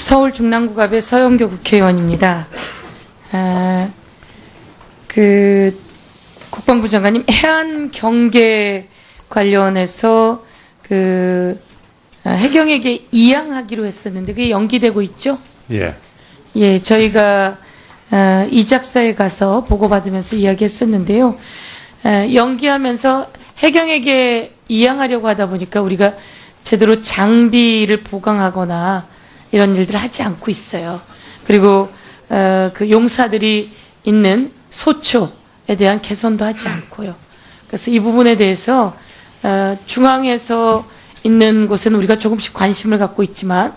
서울 중랑구갑의 서영교 국회의원입니다. 국방부 장관님, 해안 경계 관련해서 해경에게 이양하기로 했었는데 그게 연기되고 있죠? 예. 예, 저희가 이작사에 가서 보고받으면서 이야기했었는데요. 연기하면서 해경에게 이양하려고 하다 보니까 우리가 제대로 장비를 보강하거나 이런 일들을 하지 않고 있어요. 그리고 그 용사들이 있는 소초에 대한 개선도 하지 않고요. 그래서 이 부분에 대해서 중앙에서 있는 곳에는 우리가 조금씩 관심을 갖고 있지만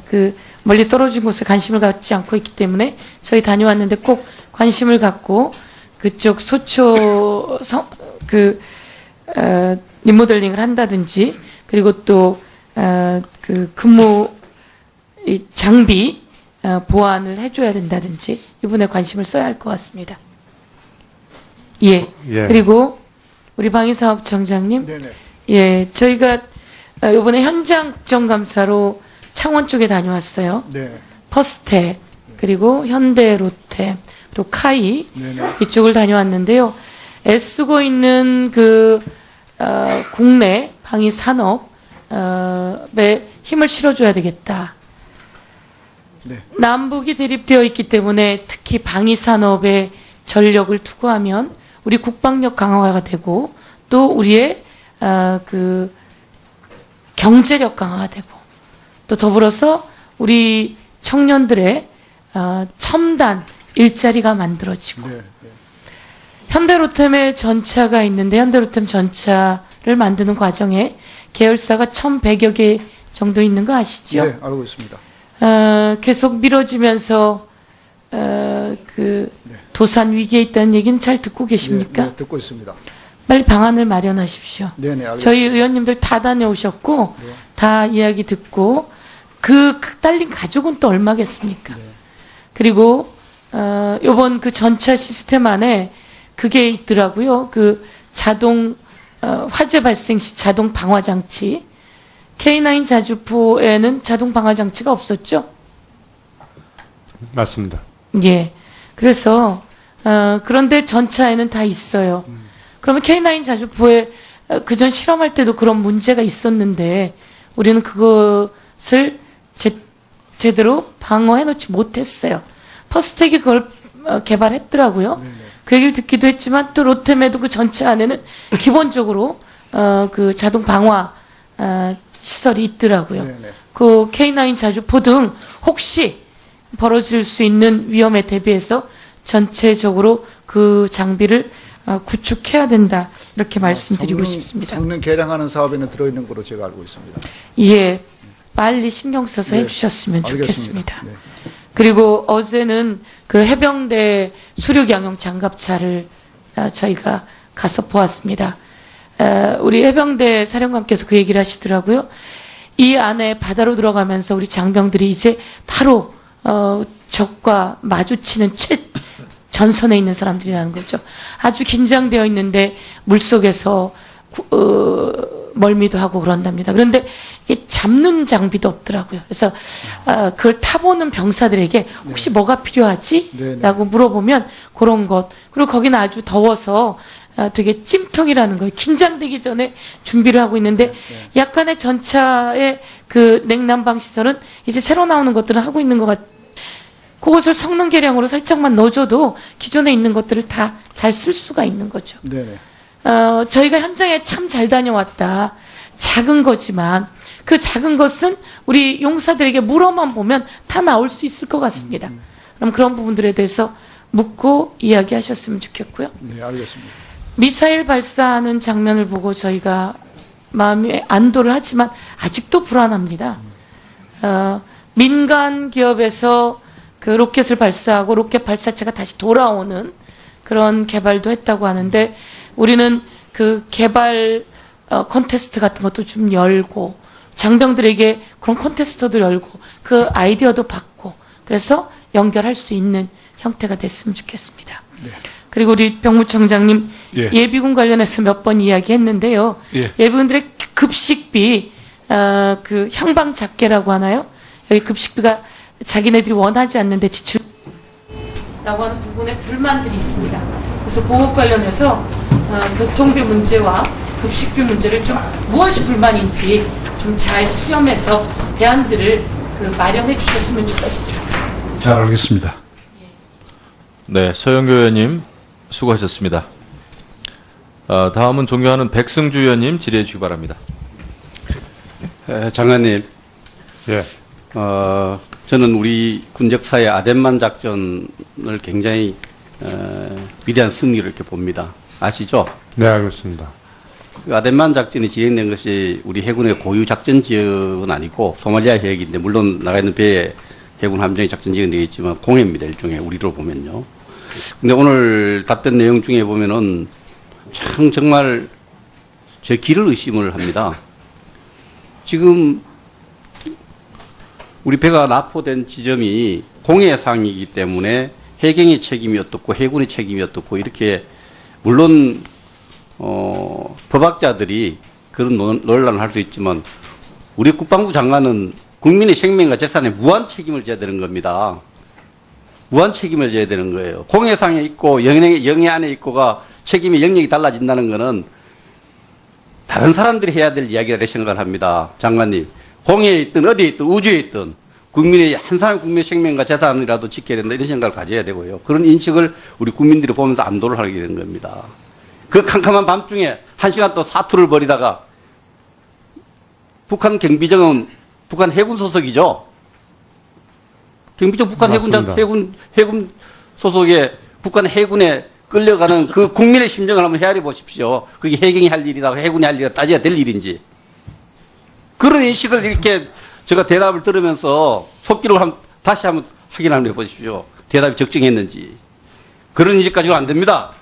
그 멀리 떨어진 곳에 관심을 갖지 않고 있기 때문에 저희 다녀왔는데 꼭 관심을 갖고 그쪽 소초 리모델링을 한다든지 그리고 또 그 근무 장비 보완을 해줘야 된다든지 이분에 관심을 써야 할 것 같습니다. 예. 그리고 우리 방위사업청장님, 네네. 예, 저희가 이번에 현장 국정감사로 창원 쪽에 다녀왔어요. 네. 퍼스텍 그리고 현대 롯데 그리고 카이 네네. 이쪽을 다녀왔는데요. 애쓰고 있는 국내 방위 산업에 힘을 실어줘야 되겠다. 네. 남북이 대립되어 있기 때문에 특히 방위 산업에 전력을 투구하면 우리 국방력 강화가 되고 또 우리의 경제력 강화가 되고 또 더불어서 우리 청년들의 첨단 일자리가 만들어지고 네. 네. 현대로템의 전차가 있는데 현대로템 전차를 만드는 과정에 계열사가 1,100여 개 정도 있는 거 아시죠? 네, 알고 있습니다. 계속 미뤄지면서 도산 위기에 있다는 얘기는 잘 듣고 계십니까? 네, 듣고 있습니다. 빨리 방안을 마련하십시오. 네네, 알겠습니다. 저희 의원님들 다 다녀오셨고 네. 다 이야기 듣고 그 딸린 가족은 또 얼마겠습니까? 네. 그리고 요번 그 전차 시스템 안에 그게 있더라고요. 그 자동 화재 발생 시 자동 방화 장치. K9 자주포에는 자동 방화 장치가 없었죠? 맞습니다. 예. 그래서 그런데 전차에는 다 있어요. 그러면 K9 자주포에 그전 실험할 때도 그런 문제가 있었는데 우리는 그것을 제대로 방어해 놓지 못했어요. 퍼스텍이 그걸 개발했더라고요. 네네. 그 얘기를 듣기도 했지만 또 롯데메도 그 전체 안에는 기본적으로 그 자동 방화 시설이 있더라고요. 네네. 그 K9 자주포 등 혹시 벌어질 수 있는 위험에 대비해서 전체적으로 그 장비를 구축해야 된다. 이렇게 말씀드리고 싶습니다. 성능 개량하는 사업에는 들어있는 거로 제가 알고 있습니다. 예, 빨리 신경 써서 네, 해주셨으면 좋겠습니다. 알겠습니다. 네. 그리고 어제는 그 해병대 수륙양용 장갑차를 저희가 가서 보았습니다. 우리 해병대 사령관께서 그 얘기를 하시더라고요. 이 안에 바다로 들어가면서 우리 장병들이 이제 바로 적과 마주치는 전선에 있는 사람들이라는 거죠. 아주 긴장되어 있는데 물속에서 멀미도 하고 그런답니다. 그런데 이게 잡는 장비도 없더라고요. 그래서 그걸 타보는 병사들에게 혹시 뭐가 필요하지? 네네. 라고 물어보면 그런 것. 그리고 거기는 아주 더워서 되게 찜통이라는 거예요. 긴장되기 전에 준비를 하고 있는데 약간의 전차의 그 냉난방 시설은 이제 새로 나오는 것들은 하고 있는 것 같아요. 그것을 성능 개량으로 살짝만 넣어줘도 기존에 있는 것들을 다 잘 쓸 수가 있는 거죠. 네네. 저희가 현장에 참 잘 다녀왔다. 작은 거지만 그 작은 것은 우리 용사들에게 물어만 보면 다 나올 수 있을 것 같습니다. 그럼 그런 부분들에 대해서 묻고 이야기하셨으면 좋겠고요. 네, 알겠습니다. 미사일 발사하는 장면을 보고 저희가 마음에 안도를 하지만 아직도 불안합니다. 민간 기업에서 그 로켓을 발사하고 로켓 발사체가 다시 돌아오는 그런 개발도 했다고 하는데 우리는 그 개발 콘테스트 같은 것도 좀 열고 장병들에게 그런 콘테스트도 열고 그 아이디어도 받고 그래서 연결할 수 있는 형태가 됐으면 좋겠습니다. 네. 그리고 우리 병무청장님 예. 예비군 관련해서 몇 번 이야기했는데요. 예. 예비군들의 급식비 그 향방잡개라고 하나요? 여기 급식비가 자기네들이 원하지 않는데 지출라고 하는 부분에 불만들이 있습니다. 그래서 그것 관련해서 교통비 문제와 급식비 문제를 좀 무엇이 불만인지 좀 잘 수렴해서 대안들을 마련해 주셨으면 좋겠습니다. 잘 알겠습니다. 네, 서영교 의원님 수고하셨습니다. 다음은 존경하는 백승주 의원님 질의해 주시기 바랍니다. 장관님, 예. 저는 우리 군 역사의 아덴만 작전을 굉장히 위대한 승리를 이렇게 봅니다. 아시죠? 네, 알겠습니다. 그 아덴만 작전이 진행된 것이 우리 해군의 고유 작전 지역은 아니고 소말리아 해역인데, 물론 나가 있는 배에 해군 함정이 작전 지역이 되겠지만 공해입니다. 일종의 우리로 보면요. 근데 오늘 답변 내용 중에 보면은 참 정말 제 길을 의심을 합니다. 지금 우리 배가 납포된 지점이 공해상이기 때문에 해경의 책임이 어떻고 해군의 책임이 어떻고 이렇게, 물론 법학자들이 그런 논란을 할 수 있지만 우리 국방부 장관은 국민의 생명과 재산에 무한 책임을 져야 되는 겁니다. 무한 책임을 져야 되는 거예요. 공해상에 있고 영해 안에 있고가 책임의 영역이 달라진다는 것은 다른 사람들이 해야 될 이야기라고 생각을 합니다. 장관님, 공해에 있든 어디에 있든 우주에 있든 국민의 한 사람의 국민의 생명과 재산이라도 지켜야 된다, 이런 생각을 가져야 되고요. 그런 인식을 우리 국민들이 보면서 안도를 하게 되는 겁니다. 그 캄캄한 밤중에 1시간 또 사투를 벌이다가, 북한 경비정은 북한 해군 소속이죠. 경비정 북한 해군 소속의 북한 해군에 끌려가는 그 국민의 심정을 한번 헤아려 보십시오. 그게 해경이 할 일이다, 해군이 할 일이다, 따져야 될 일인지. 그런 인식을 이렇게 제가 대답을 들으면서 속기록을 다시 한번 확인 한번 해보십시오. 대답이 적정했는지. 그런 인식 가지고 안 됩니다.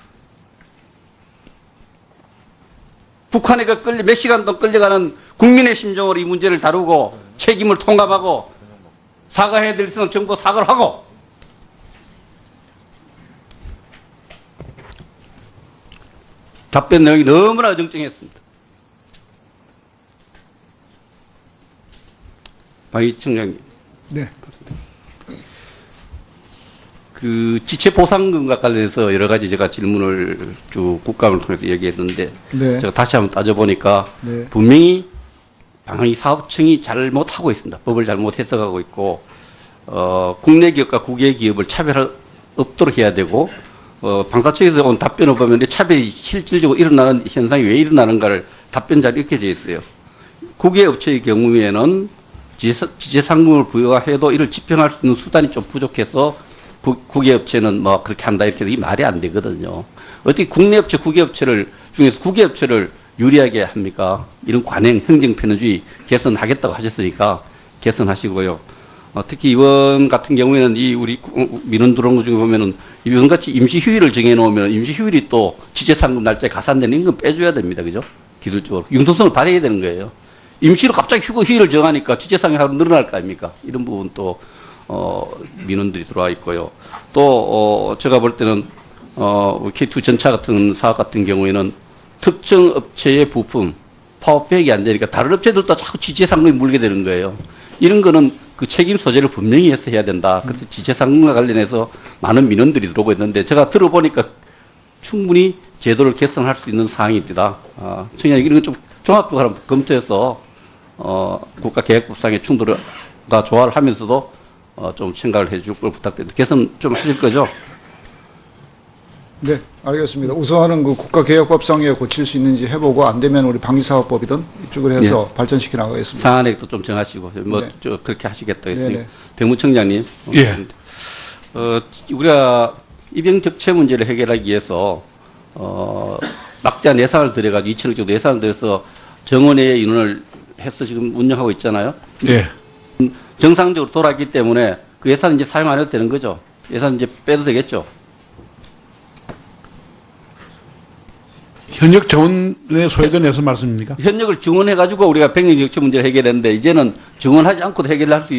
북한에 몇 시간 동안 끌려가는 국민의 심정으로 이 문제를 다루고 책임을 통감하고 사과해야 될 것은 정부 사과를 하고, 답변 내용이 너무나 어정쩡했습니다. 박희 청장님. 네. 그 지체 보상금과 관련해서 여러 가지 제가 질문을 쭉 국감을 통해서 얘기했는데, 네. 제가 다시 한번 따져보니까 네. 분명히 방위 사업청이 잘못하고 있습니다. 법을 잘못 해석하고 있고, 국내 기업과 국외 기업을 차별할 없도록 해야 되고, 방사청에서 온 답변을 보면 차별이 실질적으로 일어나는 현상이 왜 일어나는가를 답변 잘 이렇게 되어 있어요. 국외 업체의 경우에는 지체 상금을 부여해도 이를 집행할 수 있는 수단이 좀 부족해서 국외 업체는 뭐 그렇게 한다, 이렇게 이 말이 안 되거든요. 어떻게 국내 업체, 국외 업체를 중에서 국외 업체를 유리하게 합니까? 이런 관행, 행정 편의주의 개선하겠다고 하셨으니까 개선하시고요. 특히 이번 같은 경우에는 이 우리 민원 들어온 것 중에 보면은 이번같이 임시 휴일을 정해놓으면 임시 휴일이 또 지체상금 날짜에 가산되는 건 빼줘야 됩니다. 그죠? 기술적으로. 융통성을 발휘해야 되는 거예요. 임시로 갑자기 휴일을 정하니까 지체상금이 하루 늘어날 거 아닙니까? 이런 부분 또, 민원들이 들어와 있고요. 또, 제가 볼 때는, K2 전차 같은 사업 같은 경우에는 특정 업체의 부품, 파워백이 안 되니까 다른 업체들도 자꾸 지체상금이 물게 되는 거예요. 이런 거는 그 책임 소재를 분명히 해서 해야 된다. 그래서 지체상금과 관련해서 많은 민원들이 들어오고 있는데, 제가 들어보니까 충분히 제도를 개선할 수 있는 사항입니다. 청장님, 이런 건 좀 종합적으로 한번 검토해서, 국가계획법상의 충돌과 조화를 하면서도, 좀 생각을 해줄 걸 부탁드립니다. 개선 좀 하실 거죠? 네, 알겠습니다. 우선은 그 국가개혁법상에 고칠 수 있는지 해보고, 안 되면 우리 방위사업법이든 이쪽을 해서 발전시켜 나가겠습니다. 사안액도 좀 정하시고, 뭐, 네. 그렇게 하시겠다 했으니까. 네네. 백무청장님. 예. 우리가 입영적체 문제를 해결하기 위해서, 막대한 예산을 들여가지고 2천억 정도 예산을 들여서 정원의 인원을 해서 지금 운영하고 있잖아요. 예. 정상적으로 돌아왔기 때문에 그 예산 이제 사용 안 해도 되는 거죠. 예산 이제 빼도 되겠죠. 현역 정원에 소외된에서 말씀입니까? 현역을 증원해가지고 우리가 백령적체 문제를 해결했는데, 이제는 증원하지 않고도 해결할 수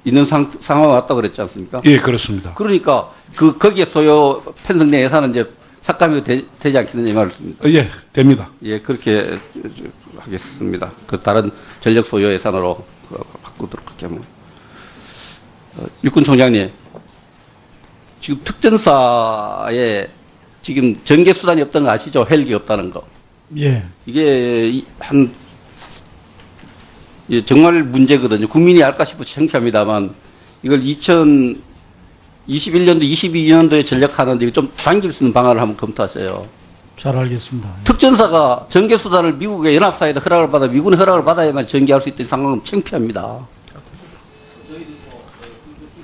있는 상황이 왔다고 그랬지 않습니까? 예, 그렇습니다. 그러니까 거기에 소요 편성된 예산은 이제 삭감이 되지 않겠느냐 이 말씀입니다. 예, 됩니다. 예, 그렇게 하겠습니다. 그 다른 전력 소요 예산으로 바꾸도록 할게요. 육군 총장님, 지금 특전사에 지금 전개 수단이 없던 거 아시죠? 헬기 없다는 거. 예. 이게 예, 정말 문제거든요. 국민이 알까 싶어 창피합니다만 이걸 2021년도, 22년도에 전력하는데 이거 좀 당길 수 있는 방안을 한번 검토하세요. 잘 알겠습니다. 특전사가 전개 수단을 미국의 연합사에다 허락을 받아 미군의 허락을 받아야만 전개할 수 있던 상황은 창피합니다.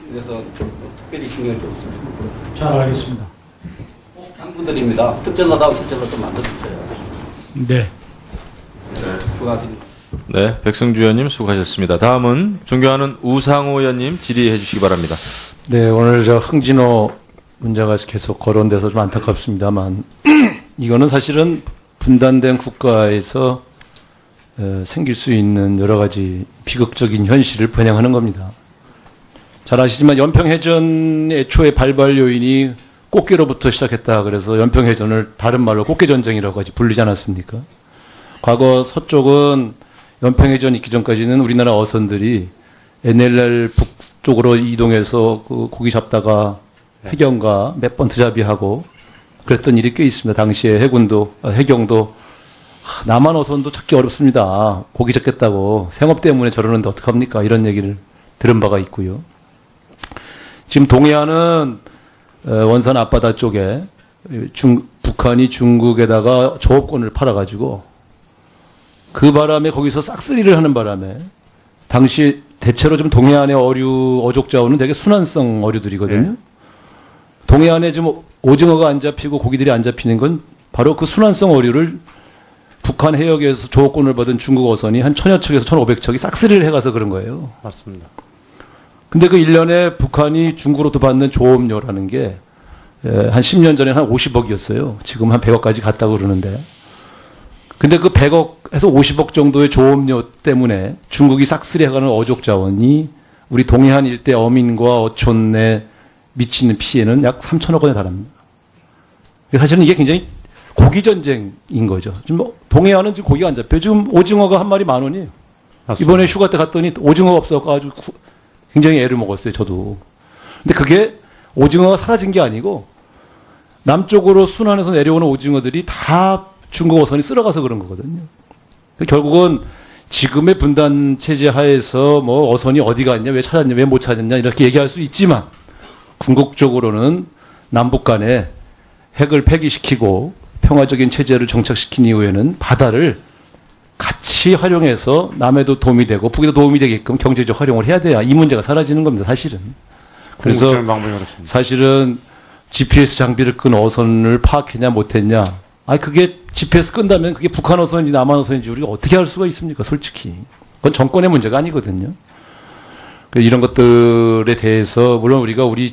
그래서 특별히 신경을 좀 쓰세요. 잘 알겠습니다. 꼭 당부드립니다. 특전사다운 특전사 좀 만들어주세요. 네. 추가드립니다. 네, 백승주 의원님 수고하셨습니다. 다음은 존경하는 우상호 의원님 질의해 주시기 바랍니다. 네, 오늘 저 흥진호 문제가 계속 거론돼서 좀 안타깝습니다만 이거는 사실은 분단된 국가에서 생길 수 있는 여러 가지 비극적인 현실을 번영하는 겁니다. 잘 아시지만 연평해전 애초에 발발 요인이 꽃게로부터 시작했다. 그래서 연평해전을 다른 말로 꽃게전쟁이라고 하지 불리지 않았습니까? 과거 서쪽은 연평해전 있기 전까지는 우리나라 어선들이 NLL 북쪽으로 이동해서 그 고기 잡다가 해경과 몇 번 드잡이하고 그랬던 일이 꽤 있습니다. 당시에 해경도 남한 어선도 찾기 어렵습니다. 고기 잡겠다고 생업 때문에 저러는데 어떡합니까? 이런 얘기를 들은 바가 있고요. 지금 동해안은 원산 앞바다 쪽에 북한이 중국에다가 조업권을 팔아가지고 그 바람에 거기서 싹쓸이를 하는 바람에 당시 대체로 좀 동해안의 어족 자원은 되게 순환성 어류들이거든요. 동해안에 좀 오징어가 안 잡히고 고기들이 안 잡히는 건 바로 그 순환성 어류를 북한 해역에서 조업권을 받은 중국 어선이 한 1000여 척에서 1500척이 싹쓸이를 해가서 그런 거예요. 맞습니다. 근데 그 1년에 북한이 중국으로부터 받는 조업료라는 게 한 10년 전에 한 50억이었어요. 지금 한 100억까지 갔다고 그러는데. 근데 그 100억에서 50억 정도의 조업료 때문에 중국이 싹쓸이 해가는 어족 자원이 우리 동해안 일대 어민과 어촌에 미치는 피해는 약 3천억 원에 달합니다. 사실은 이게 굉장히 고기 전쟁인 거죠. 지금 동해안은 지금 고기가 안 잡혀요. 지금 오징어가 한 마리 10,000원이에요. 맞습니다. 이번에 휴가 때 갔더니 오징어가 없어가지고 굉장히 애를 먹었어요. 저도. 근데 그게 오징어가 사라진 게 아니고 남쪽으로 순환해서 내려오는 오징어들이 다 중국 어선이 쓸어가서 그런 거거든요. 결국은 지금의 분단 체제 하에서 뭐 어선이 어디 갔냐, 왜 찾았냐, 왜 못 찾았냐 이렇게 얘기할 수 있지만 궁극적으로는 남북 간에 핵을 폐기시키고 평화적인 체제를 정착시킨 이후에는 바다를 같이 활용해서 남에도 도움이 되고 북에도 도움이 되게끔 경제적 활용을 해야 돼야 이 문제가 사라지는 겁니다. 사실은. 그래서 궁극적인 방법이 그렇습니다. 사실은 GPS 장비를 끈 어선을 파악했냐 못했냐. 그게 GPS 끈다면 그게 북한 어선인지 남한 어선인지 우리가 어떻게 할 수가 있습니까? 솔직히. 그건 정권의 문제가 아니거든요. 이런 것들에 대해서 물론 우리가 우리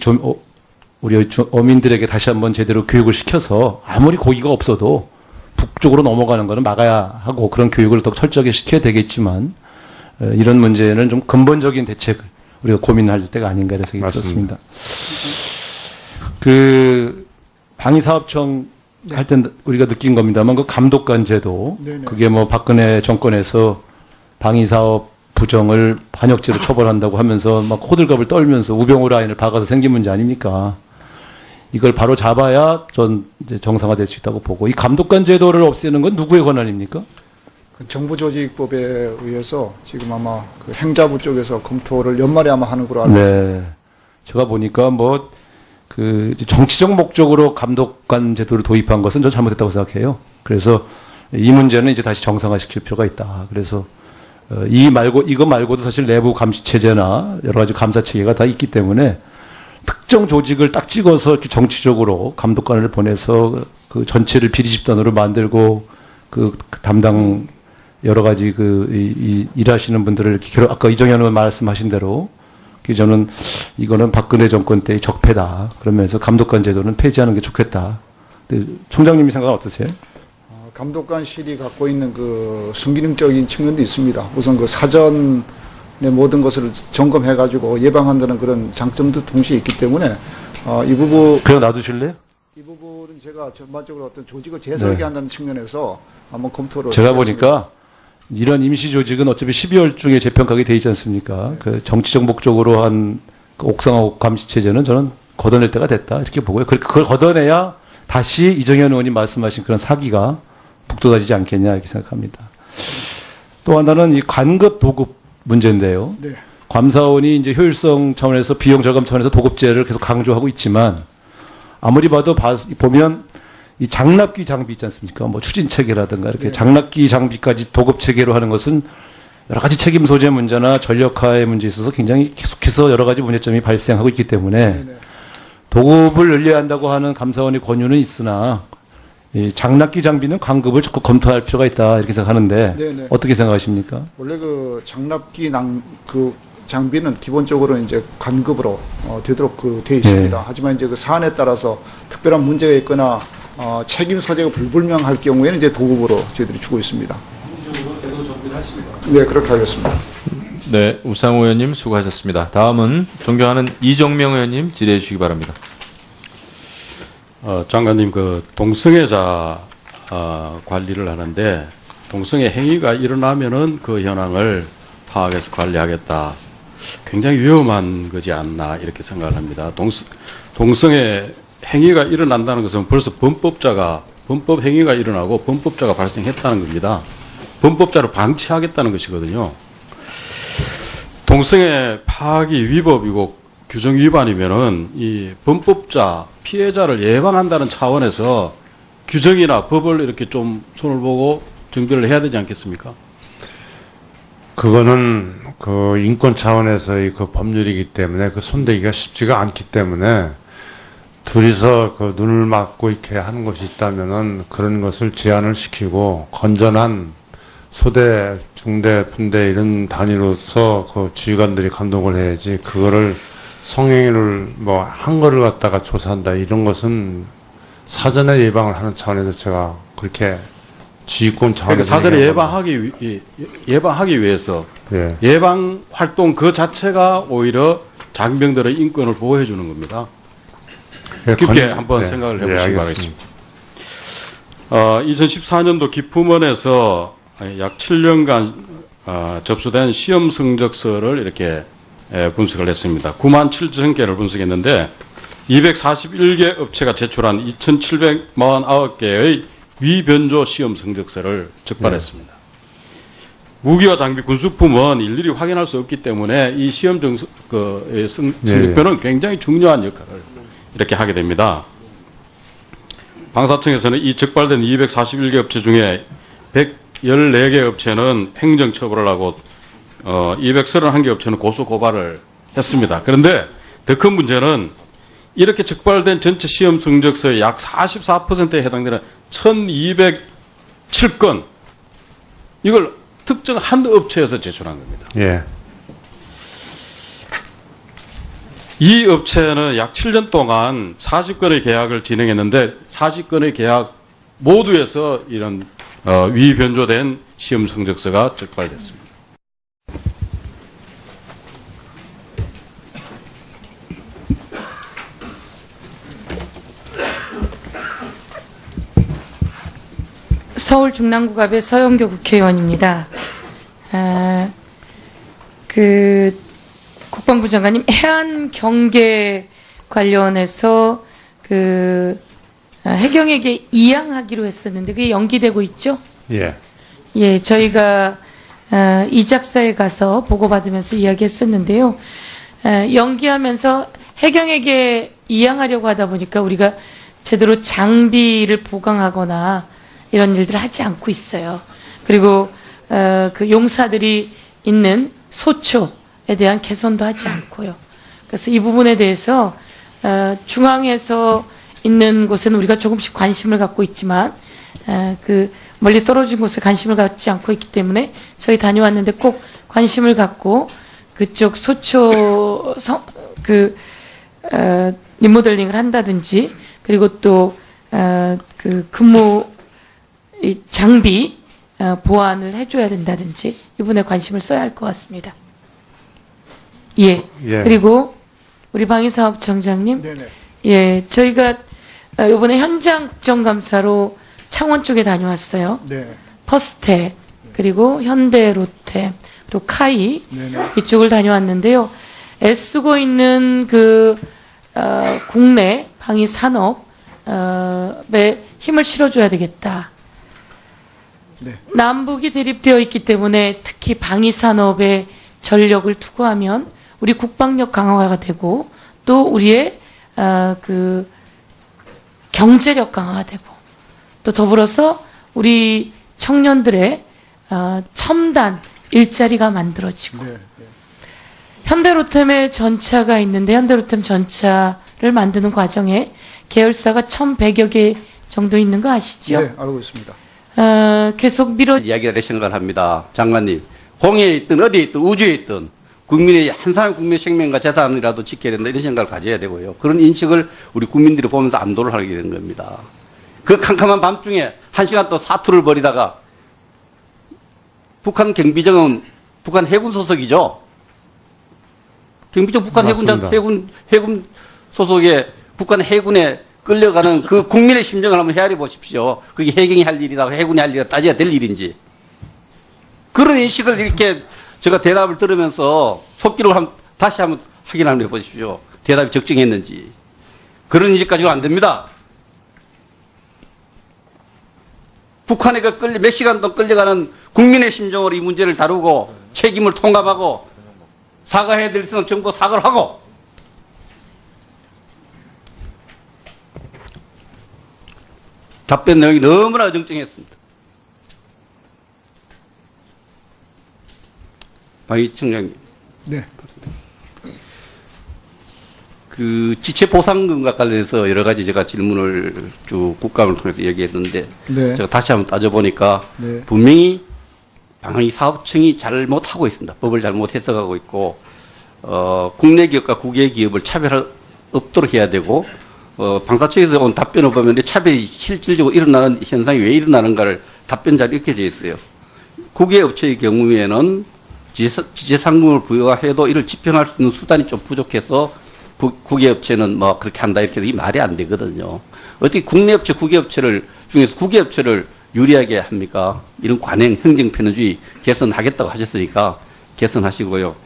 어민들에게 다시 한번 제대로 교육을 시켜서 아무리 고기가 없어도 북쪽으로 넘어가는 것은 막아야 하고 그런 교육을 더 철저하게 시켜야 되겠지만 이런 문제는 좀 근본적인 대책을 우리가 고민할 때가 아닌가 이런 생각이 들었습니다. 그 방위사업청 할 때 우리가 느낀 겁니다만 그 감독관 제도 네네. 그게 뭐 박근혜 정권에서 방위사업 부정을 반역죄로 처벌한다고 하면서 막 호들갑을 떨면서 우병우 라인을 박아서 생긴 문제 아닙니까? 이걸 바로 잡아야 전 이제 정상화될 수 있다고 보고 이 감독관 제도를 없애는 건 누구의 권한입니까? 그 정부조직법에 의해서 지금 아마 그 행자부 쪽에서 검토를 연말에 아마 하는 걸로 알고 있습니다. 네. 제가 보니까 뭐 그 정치적 목적으로 감독관 제도를 도입한 것은 전 잘못했다고 생각해요. 그래서 이 문제는 이제 다시 정상화시킬 필요가 있다. 그래서 이거 말고도 사실 내부 감시 체제나 여러 가지 감사 체계가 다 있기 때문에 특정 조직을 딱 찍어서 이렇게 정치적으로 감독관을 보내서 그 전체를 비리 집단으로 만들고 그 담당 여러 가지 일하시는 분들을 이렇게 아까 이정현 의원 말씀하신 대로 저는 이거는 박근혜 정권 때의 적폐다. 그러면서 감독관 제도는 폐지하는 게 좋겠다. 총장님이 생각은 어떠세요? 감독관실이 갖고 있는 그 순기능적인 측면도 있습니다. 우선 그 사전의 모든 것을 점검해가지고 예방한다는 그런 장점도 동시에 있기 때문에 이 부분 그냥 놔두실래요? 이 부분은 제가 전반적으로 어떤 조직을 재설계한다는 측면에서 한번 검토를 제가 하겠습니다. 보니까 이런 임시 조직은 어차피 12월 중에 재평가가 돼 있지 않습니까? 그 정치적 목적으로 한그 옥상호 감시 체제는 저는 걷어낼 때가 됐다 이렇게 보고요. 그걸 걷어내야 다시 이정현 의원님 말씀하신 그런 사기가 북돋아지지 않겠냐 이렇게 생각합니다. 또 하나는 이 관급 도급 문제인데요. 네. 감사원이 이제 효율성 차원에서 비용 절감 차원에서 도급제를 계속 강조하고 있지만 아무리 봐도 보면 이 장납기 장비 있지 않습니까? 뭐 추진 체계라든가 이렇게 네. 장납기 장비까지 도급 체계로 하는 것은 여러 가지 책임 소재 문제나 전력화의 문제에 있어서 굉장히 계속해서 여러 가지 문제점이 발생하고 있기 때문에 네네. 도급을 늘려야 한다고 하는 감사원의 권유는 있으나 이 장납기 장비는 관급을 적극 검토할 필요가 있다 이렇게 생각하는데 네네. 어떻게 생각하십니까? 원래 그 장납기 그 장비는 기본적으로 이제 관급으로 되도록 돼 있습니다. 네. 하지만 이제 그 사안에 따라서 특별한 문제가 있거나 책임 소재가 불분명할 경우에는 이제 도급으로 저희들이 주고 있습니다. 네, 그렇게 하겠습니다. 네, 우상호 의원님 수고하셨습니다. 다음은 존경하는 이정명 의원님 질의해 주시기 바랍니다. 장관님, 그 동성애자 관리를 하는데 동성애 행위가 일어나면은 그 현황을 파악해서 관리하겠다. 굉장히 위험한 거지 않나 이렇게 생각을 합니다. 동성애 행위가 일어난다는 것은 벌써 범법 행위가 일어나고 범법자가 발생했다는 겁니다. 범법자를 방치하겠다는 것이거든요. 동성애 파악이 위법이고 규정 위반이면은 이 범법자, 피해자를 예방한다는 차원에서 규정이나 법을 이렇게 좀 손을 보고 정비를 해야 되지 않겠습니까? 그거는 그 인권 차원에서의 그 법률이기 때문에 그 손대기가 쉽지가 않기 때문에 둘이서 그 눈을 맞고 이렇게 하는 것이 있다면은 그런 것을 제한을 시키고 건전한 소대, 중대, 분대 이런 단위로서 그 지휘관들이 감독을 해야지 그거를 성행위를 뭐 한 거를 갖다가 조사한다 이런 것은 사전에 예방을 하는 차원에서 제가 그렇게 지휘권 차원에서 그러니까 사전에 얘기한 예방하기 위해서 예. 예방 활동 그 자체가 오히려 장병들의 인권을 보호해 주는 겁니다. 예, 깊게 한번 생각을 해보시기 알겠습니다. 바라겠습니다. 2014년도 기품원에서 약 7년간 접수된 시험 성적서를 이렇게 분석을 했습니다. 9만 7천 개를 분석했는데 241개 업체가 제출한 2,749개의 위변조 시험 성적서를 적발했습니다. 무기와 장비, 군수품은 일일이 확인할 수 없기 때문에 이 시험 성적표는 굉장히 중요한 역할을 이렇게 하게 됩니다. 방사청에서는 이 적발된 241개 업체 중에 114개 업체는 행정처벌을 하고 231개 업체는 고소고발을 했습니다. 그런데 더 큰 문제는 이렇게 적발된 전체 시험 성적서의 약 44%에 해당되는 1,207건 이걸 특정 한 업체에서 제출한 겁니다. 예. 이 업체는 약 7년 동안 40건의 계약을 진행했는데 40건의 계약 모두에서 이런 위변조된 시험 성적서가 적발됐습니다. 서울 중랑구갑의 서영교 국회의원입니다. 국방부 장관님 해안 경계 관련해서 해경에게 이양하기로 했었는데 그게 연기되고 있죠? 예. 예, 저희가 이작사에 가서 보고받으면서 이야기했었는데요. 연기하면서 해경에게 이양하려고 하다 보니까 우리가 제대로 장비를 보강하거나 이런 일들을 하지 않고 있어요. 그리고 그 용사들이 있는 소초에 대한 개선도 하지 않고요. 그래서 이 부분에 대해서 중앙에서 있는 곳에는 우리가 조금씩 관심을 갖고 있지만 그 멀리 떨어진 곳에 관심을 갖지 않고 있기 때문에 저희 다녀왔는데 꼭 관심을 갖고 그쪽 소초 리모델링을 한다든지 그리고 또 그 근무 이 장비 보완을 해줘야 된다든지 이분에 관심을 써야 할 것 같습니다. 예. 예. 그리고 우리 방위사업청장님, 네네. 예, 저희가 이번에 현장 국정감사로 창원 쪽에 다녀왔어요. 네. 퍼스텍 그리고 현대, 롯데, 그리고 카이 네네. 이쪽을 다녀왔는데요. 애쓰고 있는 국내 방위 산업에 힘을 실어줘야 되겠다. 네. 남북이 대립되어 있기 때문에 특히 방위 산업에 전력을 투구하면 우리 국방력 강화가 되고 또 우리의 경제력 강화가 되고 또 더불어서 우리 청년들의 첨단 일자리가 만들어지고 네. 현대로템의 전차가 있는데 현대로템 전차를 만드는 과정에 계열사가 1,100여 개 정도 있는 거 아시죠? 네, 알고 있습니다. 계속 미뤄 이야기를 생각을 합니다. 장관님, 공에 있든 어디에 있든 우주에 있든 국민의 한 사람 국민의 생명과 재산이라도 지켜야 된다 이런 생각을 가져야 되고요. 그런 인식을 우리 국민들이 보면서 안도를 하게 되는 겁니다. 그 캄캄한 밤중에 1시간 또 사투를 벌이다가 북한 경비정은 북한 해군 소속이죠. 경비정 북한 맞습니다. 해군 소속의 북한 해군에 끌려가는 그 국민의 심정을 한번 헤아려 보십시오. 그게 해경이 할 일이다, 해군이 할 일이다 따져야 될 일인지. 그런 인식을 이렇게 제가 대답을 들으면서 속기록을 다시 한번 확인 한번 해보십시오. 대답이 적정했는지. 그런 인식 가지고 안 됩니다. 북한에 몇 시간 동안 끌려가는 국민의 심정으로 이 문제를 다루고 책임을 통감하고 사과해야 될 것은 정부 사과를 하고 답변 내용이 너무나 어정쩡했습니다. 방위 청장님. 네. 그 지체 보상금과 관련해서 여러 가지 제가 질문을 쭉 국감을 통해서 얘기했는데 네. 제가 다시 한번 따져보니까 네. 분명히 방위 사업청이 잘못하고 있습니다. 법을 잘못 해석하고 있고 국내 기업과 국외 기업을 차별할 없도록 해야 되고 방사청에서 온 답변을 보면 차별이 실질적으로 일어나는 현상이 왜 일어나는가를 답변 잘 이렇게 되어 있어요. 국외 업체의 경우에는 지재상금을 부여해도 이를 집행할 수 있는 수단이 좀 부족해서 국외 업체는 뭐 그렇게 한다 이렇게 이 말이 안 되거든요. 어떻게 국내 업체, 국외 업체를 중에서 국외 업체를 유리하게 합니까? 이런 관행, 행정 편의주의 개선하겠다고 하셨으니까 개선하시고요.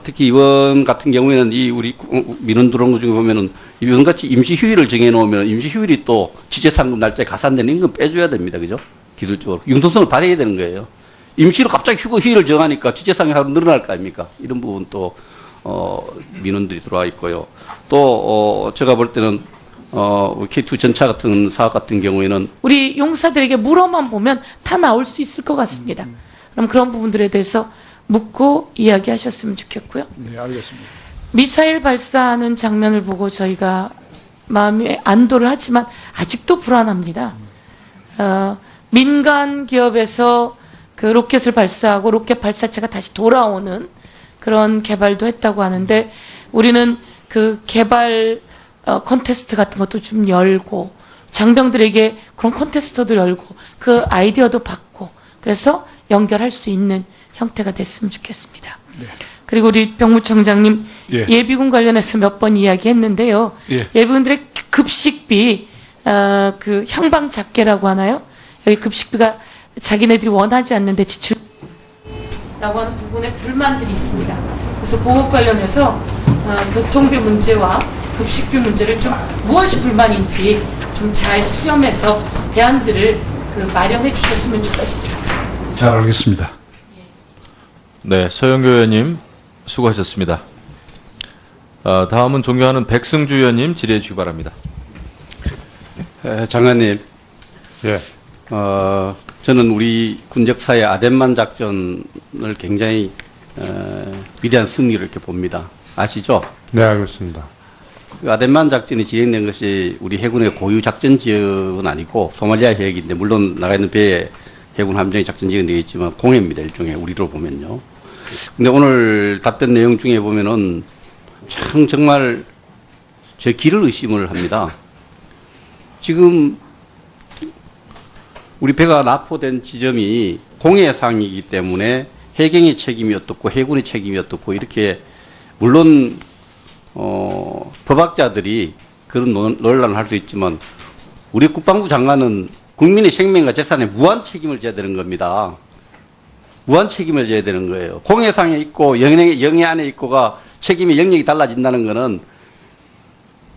특히 이번 같은 경우에는 이 우리 민원 들어온 것 중에 보면은 이번같이 임시 휴일을 정해놓으면 임시 휴일이 또 지재상금 날짜에 가산되는 임금 빼줘야 됩니다. 그죠? 기술적으로. 융통성을 발휘해야 되는 거예요. 임시로 갑자기 휴일을 정하니까 지재상이 하루 늘어날 거 아닙니까? 이런 부분 또, 민원들이 들어와 있고요. 또, 제가 볼 때는, K2 전차 같은 사업 같은 경우에는 우리 용사들에게 물어만 보면 다 나올 수 있을 것 같습니다. 그럼 그런 부분들에 대해서 묻고 이야기하셨으면 좋겠고요. 네, 알겠습니다. 미사일 발사하는 장면을 보고 저희가 마음에 안도를 하지만 아직도 불안합니다. 민간 기업에서 그 로켓을 발사하고 로켓 발사체가 다시 돌아오는 그런 개발도 했다고 하는데 우리는 그 개발 콘테스트 같은 것도 좀 열고 장병들에게 그런 콘테스트도 열고 그 아이디어도 받고 그래서 연결할 수 있는 형태가 됐으면 좋겠습니다. 네. 그리고 우리 병무청장님 예. 예비군 관련해서 몇 번 이야기했는데요. 예. 예비군들의 급식비 그 향방 작계라고 하나요? 여기 급식비가 자기네들이 원하지 않는데 지출라고 하는 부분에 불만들이 있습니다. 그래서 그것 관련해서 교통비 문제와 급식비 문제를 좀 무엇이 불만인지 좀 잘 수렴해서 대안들을 마련해 주셨으면 좋겠습니다. 잘 알겠습니다. 네, 서영교 의원님 수고하셨습니다. 다음은 존경하는 백승주 의원님 질의해 주시기 바랍니다. 장관님, 예. 저는 우리 군 역사의 아덴만 작전을 굉장히 위대한 승리를 이렇게 봅니다. 아시죠? 네, 알겠습니다. 그 아덴만 작전이 진행된 것이 우리 해군의 고유 작전 지역은 아니고 소말리아 해역인데 물론 나가 있는 배에 해군 함정이 작전 지역은 되겠지만 공해입니다. 일종의 우리로 보면요. 근데 오늘 답변 내용 중에 보면은 참 정말 제 길을 의심을 합니다. 지금 우리 배가 납포된 지점이 공해상이기 때문에 해경의 책임이 어떻고 해군의 책임이 어떻고 이렇게 물론 법학자들이 그런 논란을 할 수 있지만 우리 국방부 장관은 국민의 생명과 재산에 무한 책임을 져야 되는 겁니다. 무한 책임을 져야 되는 거예요. 공해상에 있고 영해 안에 있고가 책임의 영역이 달라진다는 거는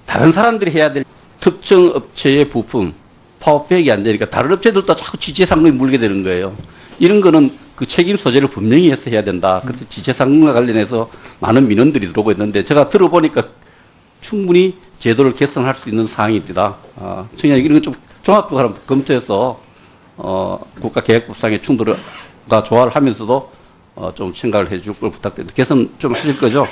다른 사람들이 해야 될 특정 업체의 부품, 파워백이 안 되니까 다른 업체들도 자꾸 지체상금이 물게 되는 거예요. 이런 거는 그 책임 소재를 분명히 해서 해야 된다. 그래서 지체상금과 관련해서 많은 민원들이 들어오고 있는데 제가 들어보니까 충분히 제도를 개선할 수 있는 사항입니다. 청년 이런 거 좀 종합적으로 검토해서 국가계획법상의 충돌과 조화를 하면서도 좀 생각을 해줄 걸 부탁드립니다. 개선 좀 하실 거죠?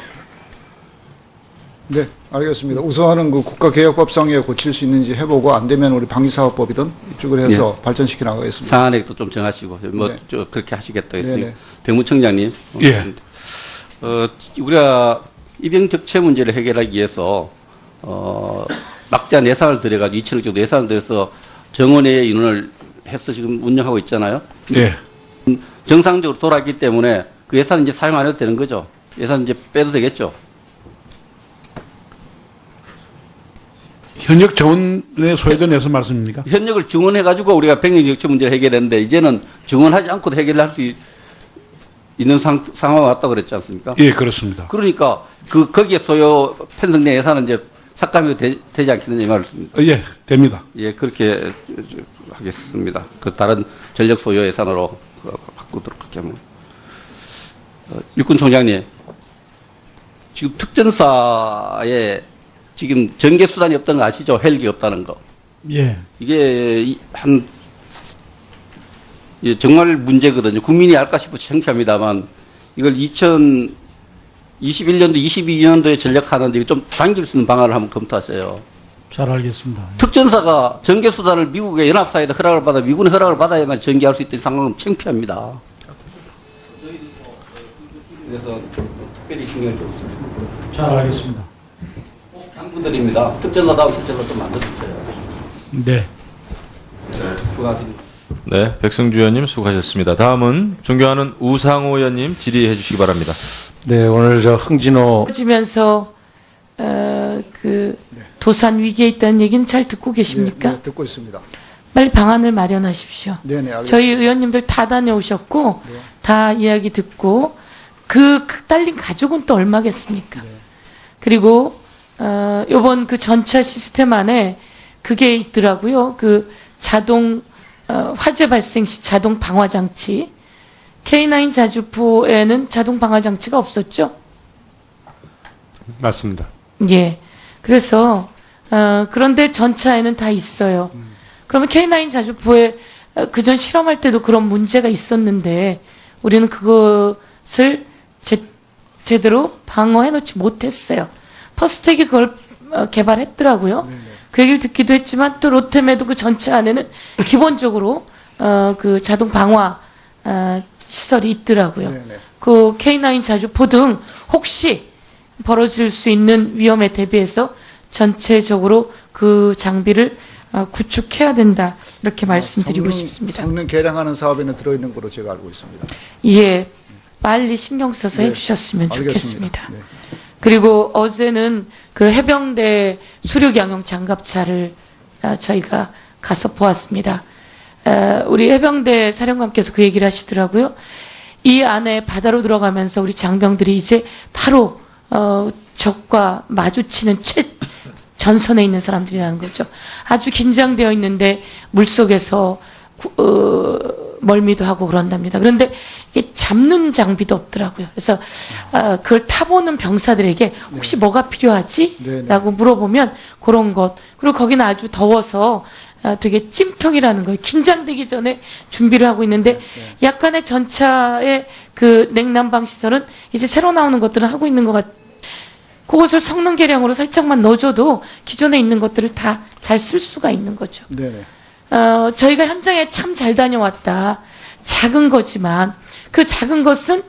네, 알겠습니다. 우선은 그 국가개혁법상에 고칠 수 있는지 해보고 안 되면 우리 방위사업법이든 이쪽을 해서 발전시켜 나가겠습니다. 상한액도 좀 정하시고 뭐 네. 그렇게 하시겠다 했으니 네네. 백무청장님. 예. 우리가 입영 적체 문제를 해결하기 위해서 막대한 예산을 들여가지고 2천억 정도 예산을 들여서 정원의 인원을 해서 지금 운영하고 있잖아요. 예. 정상적으로 돌아왔기 때문에 그 예산 이제 사용 안 해도 되는 거죠. 예산 이제 빼도 되겠죠. 현역 정원에 소외돼서 말씀입니까? 현역을 증원해가지고 우리가 백년 적체 문제를 해결했는데 이제는 증원하지 않고도 해결할 수 있는 상황이 왔다고 그랬지 않습니까? 예, 그렇습니다. 그러니까 거기에 소요 편성된 예산은 이제 삭감이 되지 않겠느냐 이 말씀입니다. 예, 됩니다. 예, 그렇게 하겠습니다. 그 다른 전력 소요 예산으로 바꾸도록 그렇게 하면. 육군 총장님, 지금 특전사에 지금 전개 수단이 없다는 거 아시죠? 헬기 없다는 거. 예. 이게 정말 문제거든요. 국민이 알까 싶어 창피합니다만 이걸 2021년도, 22년도에 전력하는데 이거 좀 당길 수 있는 방안을 한번 검토하세요. 잘 알겠습니다. 특전사가 전개 수단을 미국의 연합사에다 허락을 받아 미군의 허락을 받아야만 전개할 수 있다는 상황은 창피합니다. 그래서 특별히 신경을 좀 쓰세요. 잘 알겠습니다. 꼭 당부드립니다. 특전사다운 특전사 좀 만들어주세요. 네. 추가드립니다. 네, 백승주 의원님 수고하셨습니다. 다음은 존경하는 우상호 의원님 질의해 주시기 바랍니다. 네, 오늘 저 흥진호 지면서 그 도산 위기에 있다는 얘기는 잘 듣고 계십니까? 네, 듣고 있습니다. 빨리 방안을 마련하십시오. 네네, 알겠습니다. 저희 의원님들 다 다녀오셨고 네. 다 이야기 듣고 그 딸린 가족은 또 얼마겠습니까? 네. 그리고 요번 그 전차 시스템 안에 그게 있더라고요. 그 자동 화재 발생 시 자동 방화 장치. K9 자주포에는 자동 방화 장치가 없었죠? 맞습니다. 예. 그래서 그런데 전차에는 다 있어요. 그러면 K9 자주포에 그전 실험할 때도 그런 문제가 있었는데 우리는 그것을 제대로 방어해 놓지 못했어요. 퍼스텍이 그걸 개발했더라고요. 그 얘기를 듣기도 했지만 또 롯데메도 그 전차 안에는 기본적으로 그 자동 방화 시설이 있더라고요. 네네. 그 K9 자주포 등 혹시 벌어질 수 있는 위험에 대비해서 전체적으로 그 장비를 구축해야 된다. 이렇게 말씀드리고 싶습니다. 성능 개량하는 사업에는 들어있는 걸로 제가 알고 있습니다. 예, 빨리 신경 써서 네, 해주셨으면 알겠습니다. 좋겠습니다. 네. 그리고 어제는 그 해병대 수륙양용 장갑차를 저희가 가서 보았습니다. 우리 해병대 사령관께서 그 얘기를 하시더라고요. 이 안에 바다로 들어가면서 우리 장병들이 이제 바로 적과 마주치는 전선에 있는 사람들이라는 거죠. 아주 긴장되어 있는데 물속에서 멀미도 하고 그런답니다. 그런데 이게 잡는 장비도 없더라고요. 그래서 그걸 타보는 병사들에게 혹시 뭐가 필요하지? 네네. 라고 물어보면 그런 것. 그리고 거기는 아주 더워서 되게 찜통이라는 거예요. 긴장되기 전에 준비를 하고 있는데 약간의 전차의 그 냉난방 시설은 이제 새로 나오는 것들은 하고 있는 것 같아요. 그것을 성능 개량으로 살짝만 넣어줘도 기존에 있는 것들을 다 잘 쓸 수가 있는 거죠. 네네. 저희가 현장에 참 잘 다녀왔다. 작은 거지만 그 작은 것은